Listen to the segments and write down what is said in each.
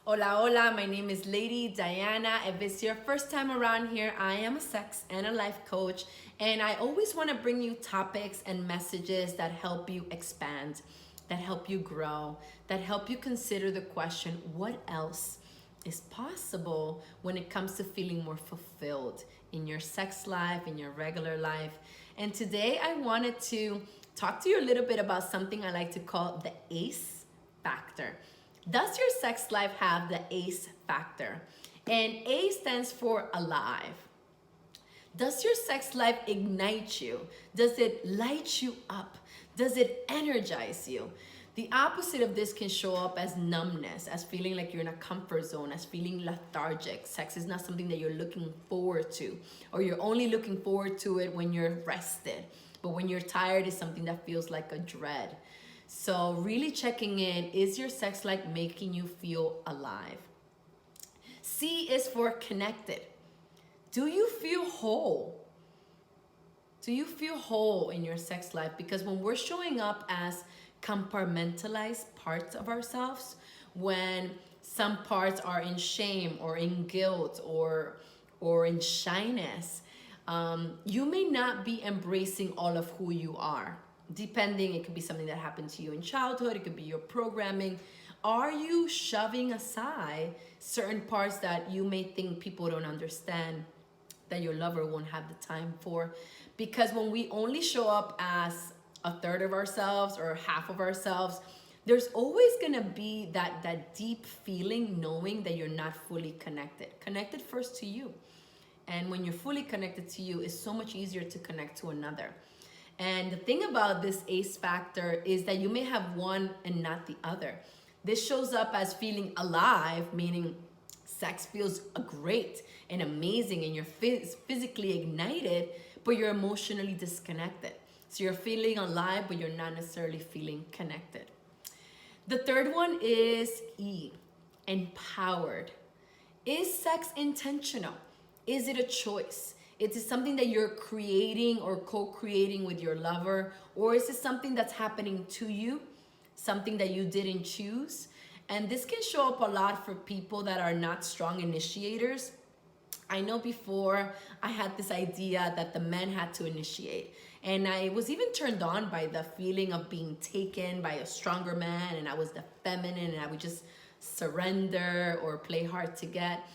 Hola, hola, my name is Lady Diana. If it's your first time around here, I am a sex and a life coach, and I always want to bring you topics and messages that help you expand, that help you grow, that help you consider the question, what else is possible when it comes to feeling more fulfilled in your sex life, in your regular life. And today I wanted to talk to you a little bit about something I like to call the ACE factor. Does your sex life have the ACE factor? And A stands for alive. Does your sex life ignite you? Does it light you up? Does it energize you? The opposite of this can show up as numbness, as feeling like you're in a comfort zone, as feeling lethargic. Sex is not something that you're looking forward to, or you're only looking forward to it when you're rested. But when you're tired, it's something that feels like a dread. So really checking in, is your sex life making you feel alive? C is for connected. Do you feel whole? Do you feel whole in your sex life? Because when we're showing up as compartmentalized parts of ourselves, when some parts are in shame or in guilt or in shyness, you may not be embracing all of who you are. Depending, it could be something that happened to you in childhood, it could be your programming. Are you shoving aside certain parts that you may think people don't understand, that your lover won't have the time for? Because when we only show up as a third of ourselves or half of ourselves, there's always gonna be that deep feeling knowing that you're not fully connected first to you. And when you're fully connected to you, it's so much easier to connect to another. And the thing about this ACE factor is that you may have one and not the other. This shows up as feeling alive, meaning sex feels great and amazing and you're physically ignited, but you're emotionally disconnected. So you're feeling alive, but you're not necessarily feeling connected. The third one is E, empowered. Is sex intentional? Is it a choice? Is it something that you're creating or co-creating with your lover? Or is it something that's happening to you? Something that you didn't choose? And this can show up a lot for people that are not strong initiators. I know before I had this idea that the men had to initiate. And I was even turned on by the feeling of being taken by a stronger man, and I was the feminine and I would just surrender or play hard to get.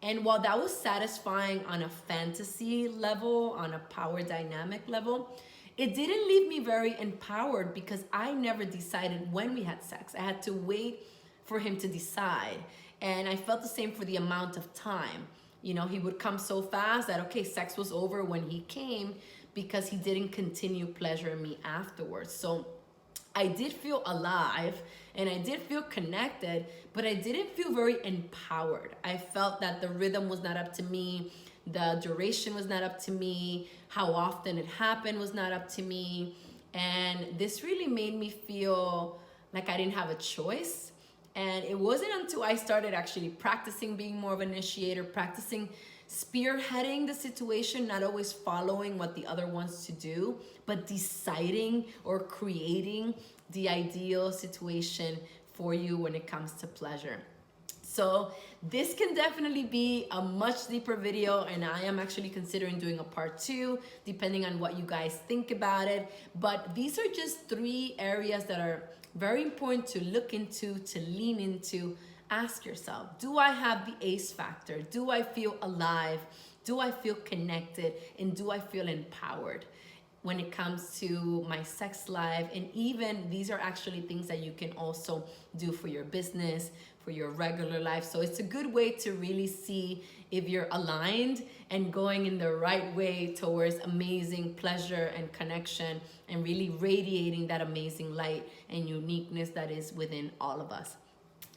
And while that was satisfying on a fantasy level, on a power dynamic level, it didn't leave me very empowered because I never decided when we had sex. I had to wait for him to decide. And I felt the same for the amount of time. You know, he would come so fast that, okay, sex was over when he came because he didn't continue pleasuring me afterwards. So I did feel alive and I did feel connected, but I didn't feel very empowered. I felt that the rhythm was not up to me, the duration was not up to me, how often it happened was not up to me. And this really made me feel like I didn't have a choice. And it wasn't until I started actually practicing being more of an initiator, practicing spearheading the situation, not always following what the other wants to do, but deciding or creating the ideal situation for you when it comes to pleasure. So this can definitely be a much deeper video, and I am actually considering doing a part 2 depending on what you guys think about it. But these are just 3 areas that are very important to look into, to lean into. Ask yourself, do I have the ACE factor? Do I feel alive? Do I feel connected? And do I feel empowered when it comes to my sex life? And even these are actually things that you can also do for your business, for your regular life. So it's a good way to really see if you're aligned and going in the right way towards amazing pleasure and connection and really radiating that amazing light and uniqueness that is within all of us.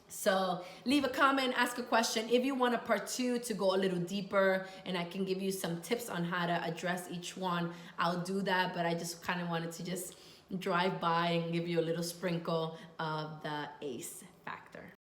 So leave a comment, ask a question. If you want a part 2 to go a little deeper and I can give you some tips on how to address each one, I'll do that. But I just kind of wanted to just drive by and give you a little sprinkle of the ACE